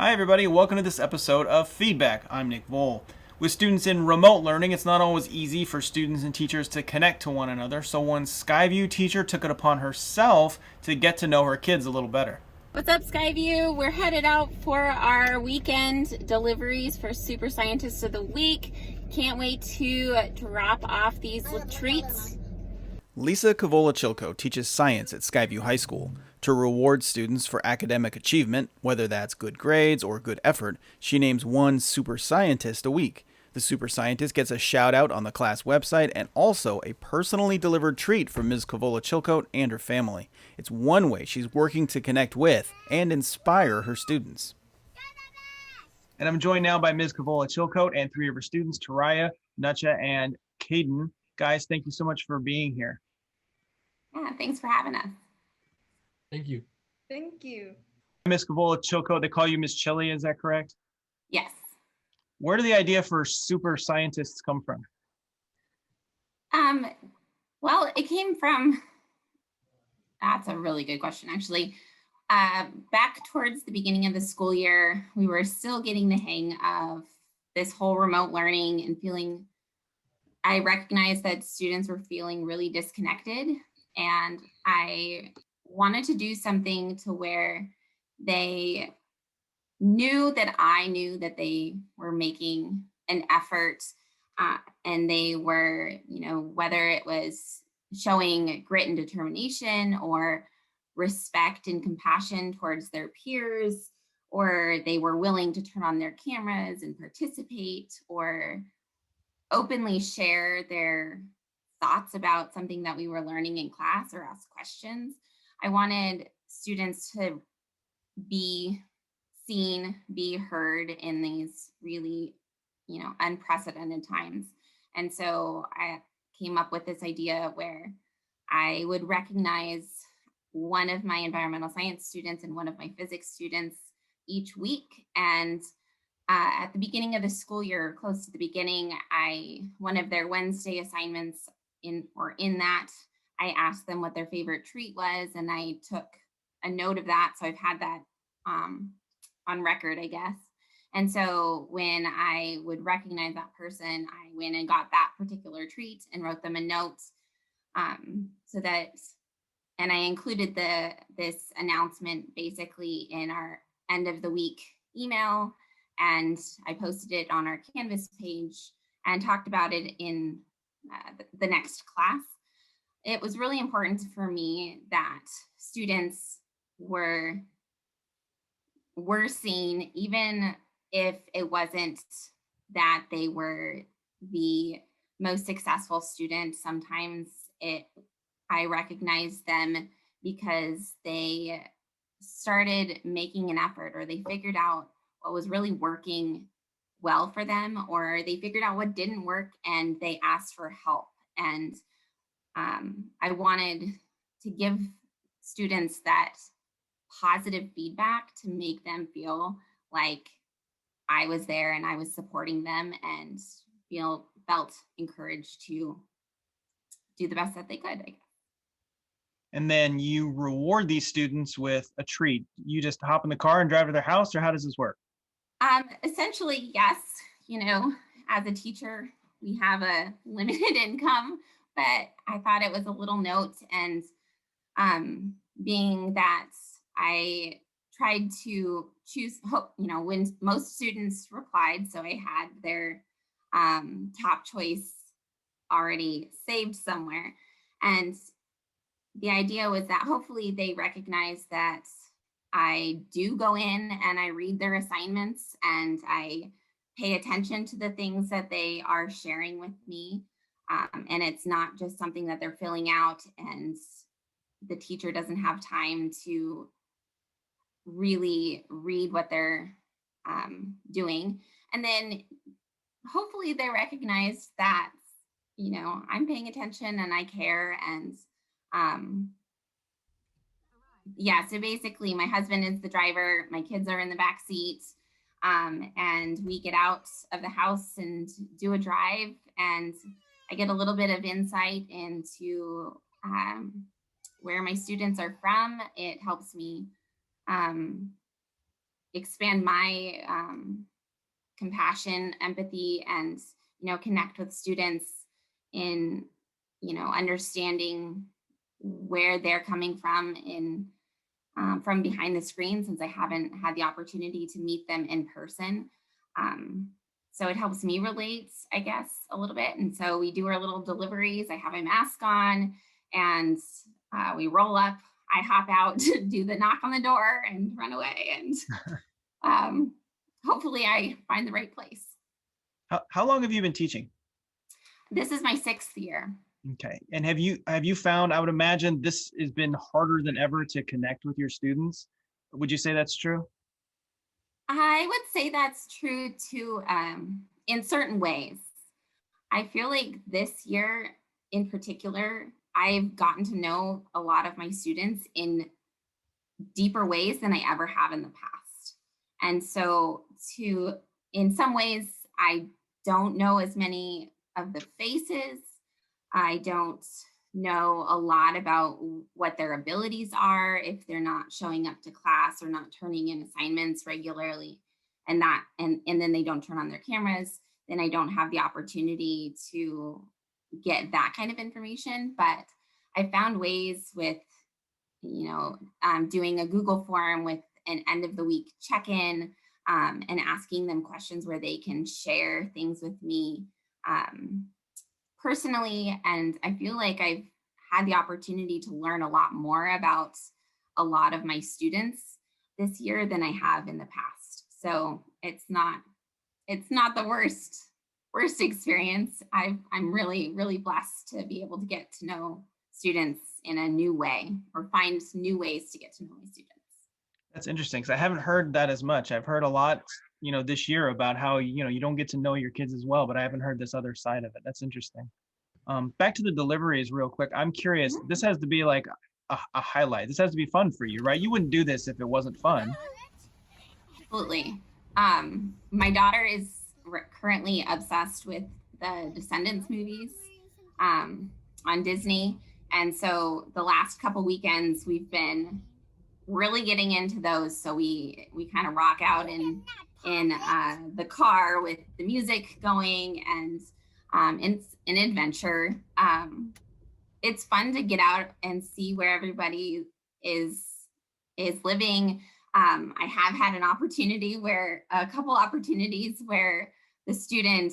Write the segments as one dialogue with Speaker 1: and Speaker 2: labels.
Speaker 1: Hi, everybody. Welcome to this episode of Feedback. I'm Nick Vole. With students in remote learning, it's not always easy for students and teachers to connect to one another, so one Skyview teacher took it upon herself to get to know her kids a little better.
Speaker 2: What's up, Skyview? We're headed out for our weekend deliveries for Super Scientist of the Week. Can't wait to drop off these treats.
Speaker 1: Lisa Cavola-Chilko teaches science at Skyview High School. To reward students for academic achievement, whether that's good grades or good effort, she names one super scientist a week. The super scientist gets a shout out on the class website and also a personally delivered treat from Ms. Cavola-Chilko and her family. It's one way she's working to connect with and inspire her students. And I'm joined now by Ms. Cavola-Chilko and three of her students, Taraya, Nutcha, and Caden. Guys, thank you so much for being here.
Speaker 2: Yeah, thanks for having us.
Speaker 3: Thank you.
Speaker 4: Thank you.
Speaker 1: Ms. Cavola-Chilko, they call you Miss Chili, is that correct?
Speaker 2: Yes.
Speaker 1: Where did the idea for super scientists come from?
Speaker 2: Well, it came from, that's a really good question, actually. Back towards the beginning of the school year, we were still getting the hang of this whole remote learning and I recognized that students were feeling really disconnected, and I wanted to do something to where they knew that I knew that they were making an effort, and they were, whether it was showing grit and determination or respect and compassion towards their peers, or they were willing to turn on their cameras and participate or openly share their thoughts about something that we were learning in class or ask questions. I wanted students to be seen, be heard in these really, unprecedented times. And so I came up with this idea where I would recognize one of my environmental science students and one of my physics students each week. And at the beginning of the school year, close to the beginning, one of their Wednesday assignments in that, I asked them what their favorite treat was, and I took a note of that. So I've had that on record, I guess. And so when I would recognize that person, I went and got that particular treat and wrote them a note, and I included this announcement basically in our end of the week email, and I posted it on our Canvas page and talked about it in the next class. It was really important for me that students were seen, even if it wasn't that they were the most successful student. Sometimes I recognized them because they started making an effort, or they figured out what was really working well for them, or they figured out what didn't work and they asked for help. And I wanted to give students that positive feedback to make them feel like I was there and I was supporting them and felt encouraged to do the best that they could, I guess.
Speaker 1: And then you reward these students with a treat. You just hop in the car and drive to their house, or how does this work?
Speaker 2: Essentially, yes. As a teacher, we have a limited income, but I thought it was a little note. And being that I tried to choose, when most students replied, so I had their top choice already saved somewhere. And the idea was that hopefully they recognize that I do go in and I read their assignments and I pay attention to the things that they are sharing with me. And it's not just something that they're filling out and the teacher doesn't have time to really read what they're doing. And then hopefully they recognize that, I'm paying attention and I care. And so basically my husband is the driver, my kids are in the back seat, and we get out of the house and do a drive, and I get a little bit of insight into where my students are from. It helps me expand my compassion, empathy, and connect with students in understanding where they're coming from behind the screen, since I haven't had the opportunity to meet them in person. Um, so it helps me relate, I guess, a little bit. And so we do our little deliveries. I have my mask on, and we roll up. I hop out, do the knock on the door, and run away. And hopefully I find the right place.
Speaker 1: How long have you been teaching?
Speaker 2: This is my 6th year.
Speaker 1: Okay. And have you found, I would imagine this has been harder than ever to connect with your students. Would you say that's true?
Speaker 2: I would say that's true too, in certain ways. I feel like this year in particular, I've gotten to know a lot of my students in deeper ways than I ever have in the past. And so in some ways, I don't know as many of the faces. I don't know a lot about what their abilities are if they're not showing up to class or not turning in assignments regularly, and then they don't turn on their cameras. Then I don't have the opportunity to get that kind of information. But I found ways with doing a Google form with an end of the week check-in, and asking them questions where they can share things with me personally. And I feel like I've had the opportunity to learn a lot more about a lot of my students this year than I have in the past. So it's not the worst experience. I'm really, really blessed to be able to get to know students in a new way, or find new ways to get to know my students.
Speaker 1: That's interesting because I haven't heard that as much. I've heard a lot, this year about how, you don't get to know your kids as well, but I haven't heard this other side of it. That's interesting. Back to the deliveries real quick. I'm curious, this has to be like a highlight. This has to be fun for you, right? You wouldn't do this if it wasn't fun.
Speaker 2: Absolutely. My daughter is currently obsessed with the Descendants movies on Disney. And so the last couple weekends we've been really getting into those. So we kind of rock out in the car with the music going, and it's an adventure. It's fun to get out and see where everybody is living. I have had a couple opportunities where the student,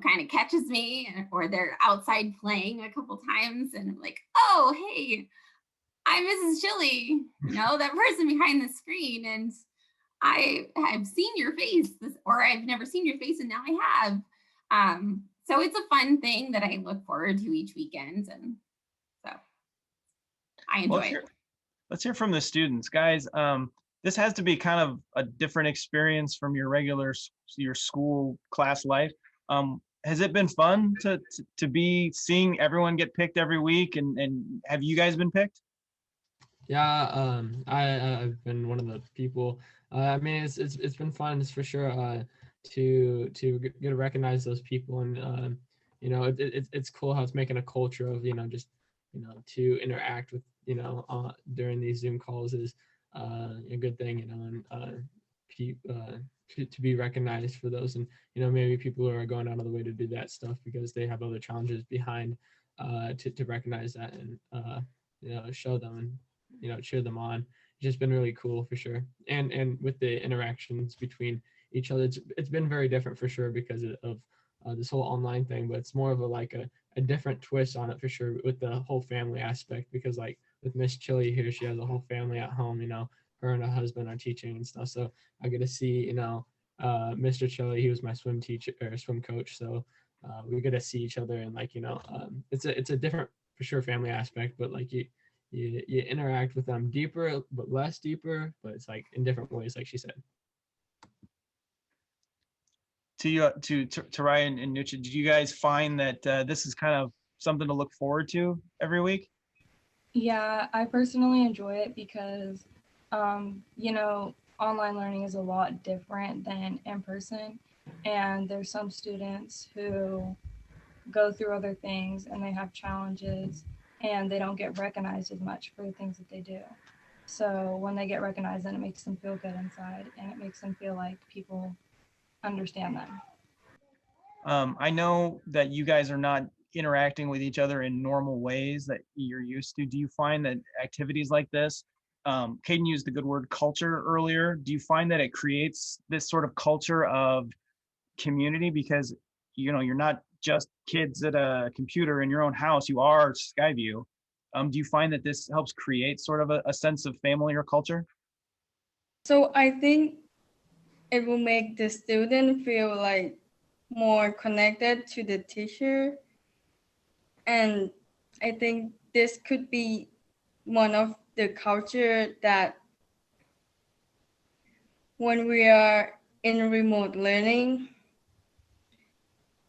Speaker 2: kind of catches me, or they're outside playing a couple times, and I'm like, oh, hey, I'm Mrs. Chili, that person behind the screen, and I've seen your face, or I've never seen your face, and now I have. So it's a fun thing that I look forward to each weekend, and so I enjoy it.
Speaker 1: Let's hear from the students, guys. This has to be kind of a different experience from your your school class life. Has it been fun to be seeing everyone get picked every week, and have you guys been picked?
Speaker 3: Yeah, I've been one of the people. I mean, it's been fun, it's for sure. To get to recognize those people, and it's cool how it's making a culture of just to interact with during these Zoom calls is a good thing, and to be recognized for those, and maybe people who are going out of the way to do that stuff because they have other challenges behind, to recognize that, and show them, and cheer them on. It's just been really cool for sure. And with the interactions between each other, it's been very different for sure because of this whole online thing, but it's more of a different twist on it for sure with the whole family aspect, because like with Miss Chili here, she has a whole family at home, her and her husband are teaching and stuff. So I get to see, Mr. Chili, he was my swim teacher or swim coach. So we get to see each other, and it's a different for sure family aspect, but like you interact with them deeper, but less deeper, but it's like in different ways, like she said.
Speaker 1: To you, to Ryan and Nucha, did you guys find that this is kind of something to look forward to every week?
Speaker 4: Yeah, I personally enjoy it because, online learning is a lot different than in person. And there's some students who go through other things and they have challenges and they don't get recognized as much for the things that they do. So when they get recognized, then it makes them feel good inside, and it makes them feel like people understand them.
Speaker 1: I know that you guys are not interacting with each other in normal ways that you're used to. Do you find that activities like this, Caden used the good word culture earlier. Do you find that it creates this sort of culture of community? Because, you know, you're not just kids at a computer in your own house, you are Skyview. Do you find that this helps create sort of a sense of family or culture?
Speaker 5: So I think it will make the student feel like more connected to the teacher. And I think this could be one of the culture that when we are in remote learning,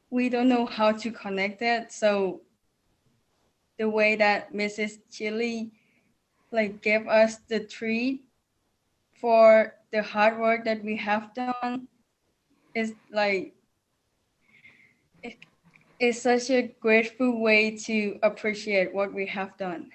Speaker 5: we don't know how to connect it. So the way that Mrs. Chili like gave us the treat for the hard work that we have done is like it's such a grateful way to appreciate what we have done.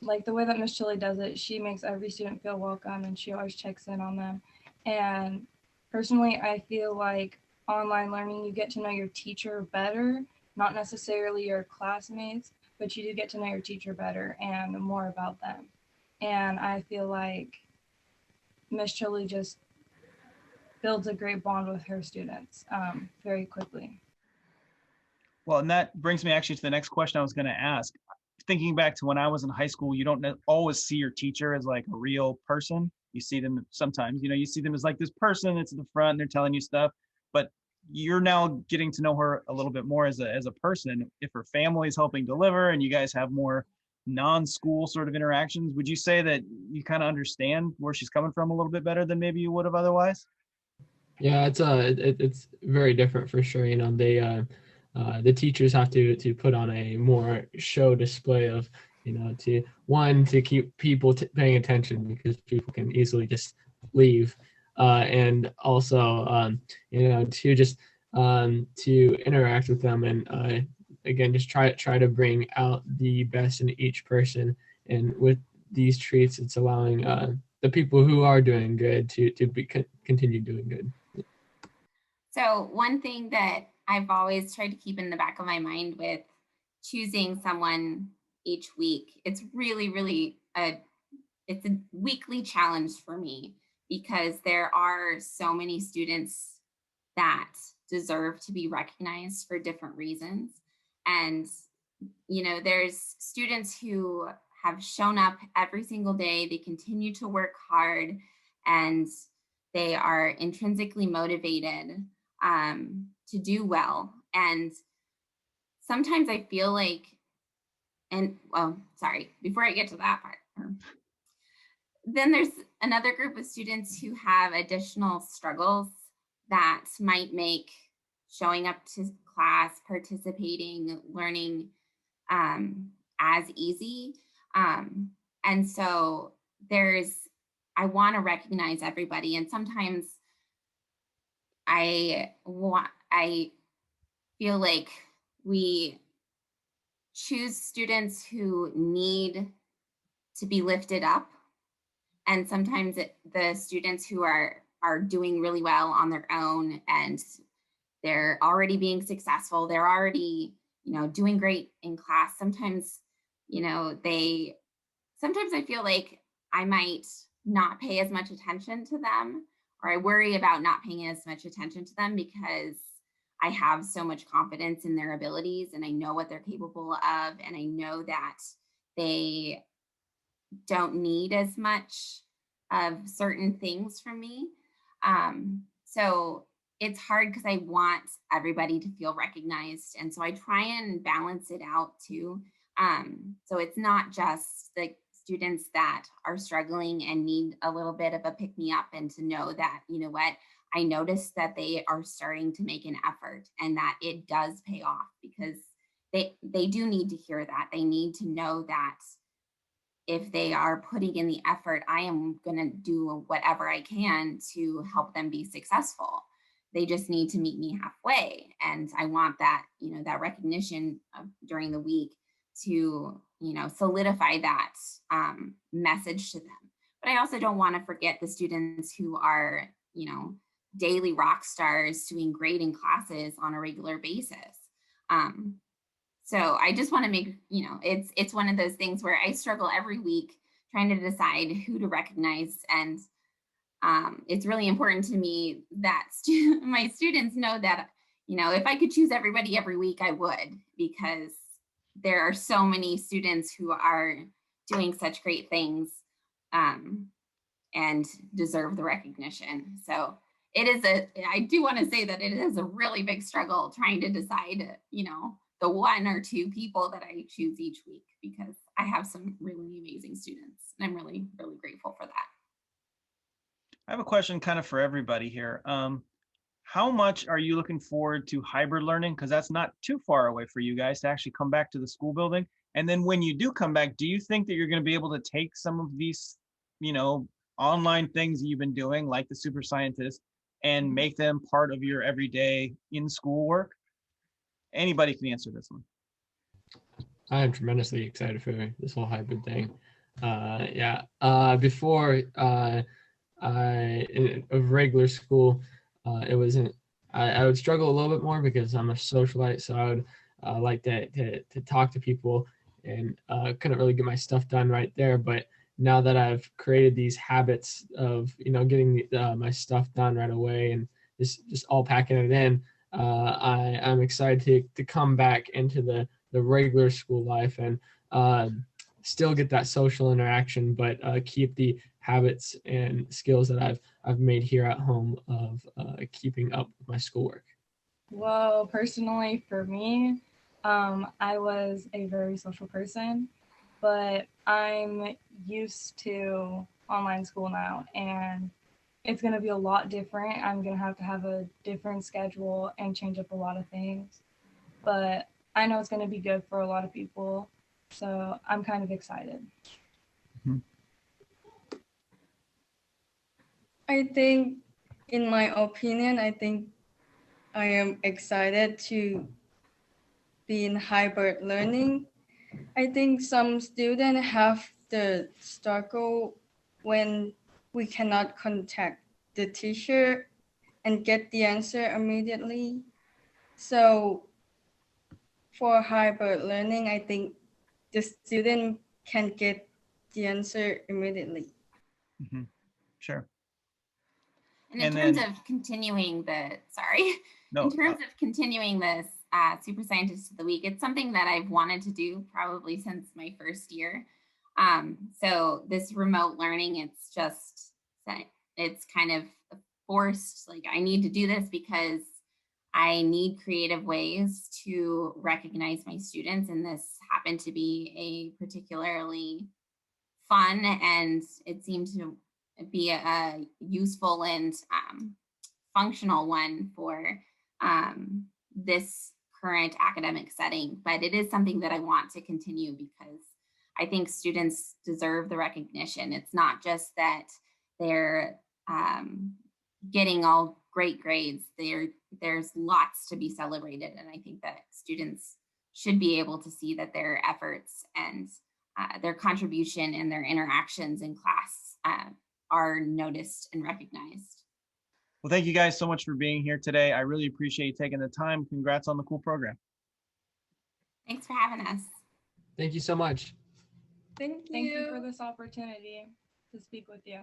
Speaker 4: Like the way that Miss Chili does it, she makes every student feel welcome and she always checks in on them. And personally, I feel like online learning, you get to know your teacher better, not necessarily your classmates, but you do get to know your teacher better and more about them. And I feel like Miss Chili just builds a great bond with her students very quickly.
Speaker 1: Well, and that brings me actually to the next question I was going to ask. Thinking back to when I was in high school, you don't always see your teacher as like a real person. You see them sometimes, you know, you see them as like this person that's in the front and they're telling you stuff, but you're now getting to know her a little bit more as a person. If her family is helping deliver and you guys have more non-school sort of interactions, would you say that you kind of understand where she's coming from a little bit better than maybe you would have otherwise?
Speaker 3: Yeah, it's very different for sure. You know, the teachers have to put on a more show display of, you know, to keep people paying attention, because people can easily just leave, and also you know, to interact with them, and again, just try to bring out the best in each person. And with these treats, it's allowing the people who are doing good to continue doing good.
Speaker 2: So one thing that I've always tried to keep in the back of my mind with choosing someone each week, it's a weekly challenge for me, because there are so many students that deserve to be recognized for different reasons. And, you know, there's students who have shown up every single day, they continue to work hard, and they are intrinsically motivated to do well. And sometimes I feel like, and well, sorry, before I get to that part, then there's another group of students who have additional struggles that might make showing up to class, participating, learning as easy. And so I want to recognize everybody. And sometimes I feel like we choose students who need to be lifted up, and sometimes the students who are doing really well on their own, and they're already being successful, they're already, you know, doing great in class. Sometimes, you know, sometimes I feel like I might not pay as much attention to them, or I worry about not paying as much attention to them, because I have so much confidence in their abilities and I know what they're capable of, and I know that they don't need as much of certain things from me. So it's hard because I want everybody to feel recognized. And so I try and balance it out too. So it's not just the students that are struggling and need a little bit of a pick me up, and to know that, you know what, I noticed that they are starting to make an effort and that it does pay off, because they do need to hear that. They need to know that if they are putting in the effort, I am going to do whatever I can to help them be successful. They just need to meet me halfway. And I want that, you know, that recognition during the week to, solidify that message to them. But I also don't want to forget the students who are, daily rock stars doing great in classes on a regular basis. So I just want to make, it's one of those things where I struggle every week trying to decide who to recognize. And it's really important to me that my students know that, if I could choose everybody every week, I would, because there are so many students who are doing such great things and deserve the recognition. So I do want to say that it is a really big struggle trying to decide, the one or two people that I choose each week, because I have some really amazing students and I'm really, really grateful for that.
Speaker 1: I have a question kind of for everybody here. How much are you looking forward to hybrid learning? Because that's not too far away for you guys to actually come back to the school building. And then when you do come back, do you think that you're going to be able to take some of these, online things that you've been doing, like the super scientist, and make them part of your everyday in school work? Anybody can answer this one.
Speaker 3: I am tremendously excited for this whole hybrid thing. Before of regular school, it wasn't. I would struggle a little bit more because I'm a socialite, so I would like to talk to people, and couldn't really get my stuff done right there. But now that I've created these habits of getting my stuff done right away and just all packing it in, I'm excited to come back into the regular school life and still get that social interaction, but keep the habits and skills that I've made here at home of keeping up with my schoolwork.
Speaker 4: Well, personally for me, I was a very social person, but I'm used to online school now, and it's going to be a lot different. I'm going to have a different schedule and change up a lot of things, but I know it's going to be good for a lot of people, so I'm kind of excited.
Speaker 5: I think, in my opinion, I am excited to be in hybrid learning. I think some students have the struggle when we cannot contact the teacher and get the answer immediately. So for hybrid learning, I think the student can get the answer immediately.
Speaker 1: Mm-hmm. Sure.
Speaker 2: And in terms of continuing this Super Scientist of the Week, it's something that I've wanted to do probably since my first year. So this remote learning, it's kind of forced, like I need to do this because I need creative ways to recognize my students. And this happened to be a particularly fun, and it seemed to be a useful and functional one for this current academic setting. But it is something that I want to continue because I think students deserve the recognition. It's not just that they're getting all great grades. There's lots to be celebrated. And I think that students should be able to see that their efforts and their contribution and their interactions in class are noticed and recognized.
Speaker 1: Well, thank you guys so much for being here today. I really appreciate you taking the time. Congrats on the cool program.
Speaker 2: Thanks for having us.
Speaker 3: Thank you so much.
Speaker 4: Thank you for this opportunity to speak with you.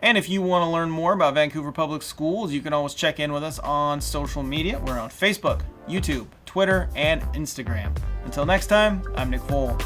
Speaker 1: And if you want to learn more about Vancouver Public Schools, you can always check in with us on social media. We're on Facebook, YouTube, Twitter, and Instagram. Until next time, I'm Nick Fole.